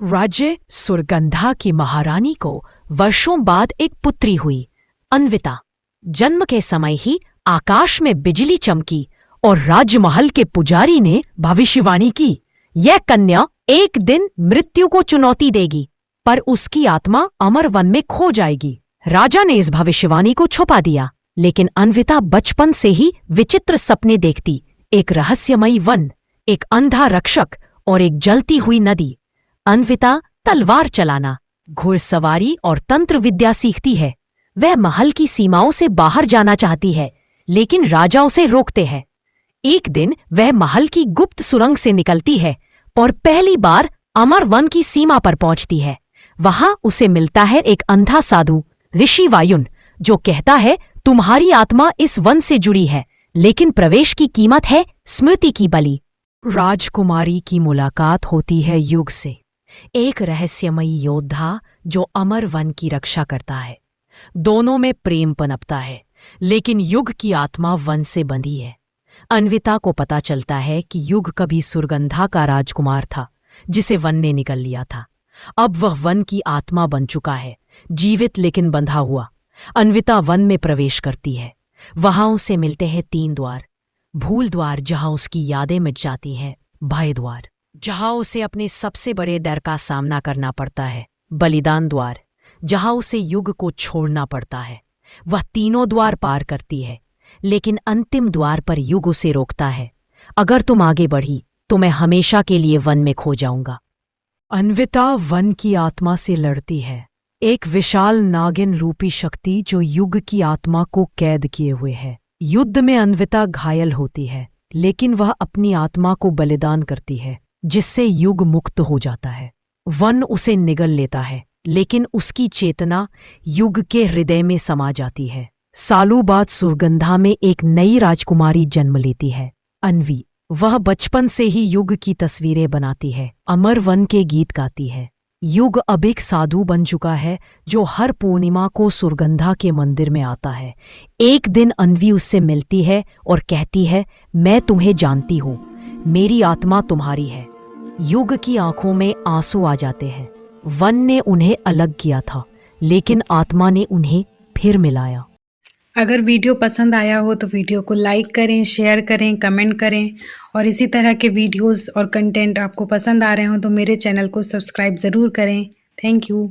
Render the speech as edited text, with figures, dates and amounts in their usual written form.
राज्य सुरगंधा की महारानी को वर्षों बाद एक पुत्री हुई, अन्विता। जन्म के समय ही आकाश में बिजली चमकी और राजमहल के पुजारी ने भविष्यवाणी की, यह कन्या एक दिन मृत्यु को चुनौती देगी, पर उसकी आत्मा अमर वन में खो जाएगी। राजा ने इस भविष्यवाणी को छुपा दिया, लेकिन अन्विता बचपन से ही विचित्र सपने देखती। एक रहस्यमयी वन, एक अंधा रक्षक और एक जलती हुई नदी। अन्विता तलवार चलाना, घुड़सवारी और तंत्र विद्या सीखती है। वह महल की सीमाओं से बाहर जाना चाहती है, लेकिन राजा उसे रोकते हैं। एक दिन वह महल की गुप्त सुरंग से निकलती है और पहली बार अमर वन की सीमा पर पहुंचती है। वहां उसे मिलता है एक अंधा साधु, ऋषि वायुन, जो कहता है तुम्हारी आत्मा इस वन से जुड़ी है, लेकिन प्रवेश की कीमत है स्मृति की बलि। राजकुमारी की मुलाकात होती है युग से, एक रहस्यमयी योद्धा जो अमर वन की रक्षा करता है। दोनों में प्रेम पनपता है, लेकिन युग की आत्मा वन से बंधी है। अन्विता को पता चलता है कि युग कभी सुरगंधा का राजकुमार था, जिसे वन ने निगल लिया था। अब वह वन की आत्मा बन चुका है, जीवित लेकिन बंधा हुआ। अन्विता वन में प्रवेश करती है। वहां उसे मिलते हैं 3 द्वार। भूल द्वार, जहां उसकी यादें मिट जाती हैं। भय द्वार, जहां उसे अपने सबसे बड़े डर का सामना करना पड़ता है। बलिदान द्वार, जहां उसे युग को छोड़ना पड़ता है। वह तीनों द्वार पार करती है, लेकिन अंतिम द्वार पर युग उसे रोकता है। अगर तुम आगे बढ़ी तो मैं हमेशा के लिए वन में खो जाऊंगा। अन्विता वन की आत्मा से लड़ती है, एक विशाल नागिन रूपी शक्ति जो युग की आत्मा को कैद किए हुए है। युद्ध में अन्विता घायल होती है, लेकिन वह अपनी आत्मा को बलिदान करती है, जिससे युग मुक्त हो जाता है। वन उसे निगल लेता है, लेकिन उसकी चेतना युग के हृदय में समा जाती है। सालों बाद सुरगंधा में एक नई राजकुमारी जन्म लेती है, अन्वी। वह बचपन से ही युग की तस्वीरें बनाती है, अमर वन के गीत गाती है। युग अब एक साधु बन चुका है, जो हर पूर्णिमा को सुरगंधा के मंदिर में आता है। एक दिन अन्वी उससे मिलती है और कहती है, मैं तुम्हें जानती हूँ, मेरी आत्मा तुम्हारी है। युग की आंखों में आंसू आ जाते हैं। वन ने उन्हें अलग किया था, लेकिन आत्मा ने उन्हें फिर मिलाया। अगर वीडियो पसंद आया हो तो वीडियो को लाइक करें, शेयर करें, कमेंट करें और इसी तरह के वीडियोस और कंटेंट आपको पसंद आ रहे हो तो मेरे चैनल को सब्सक्राइब ज़रूर करें। Thank you.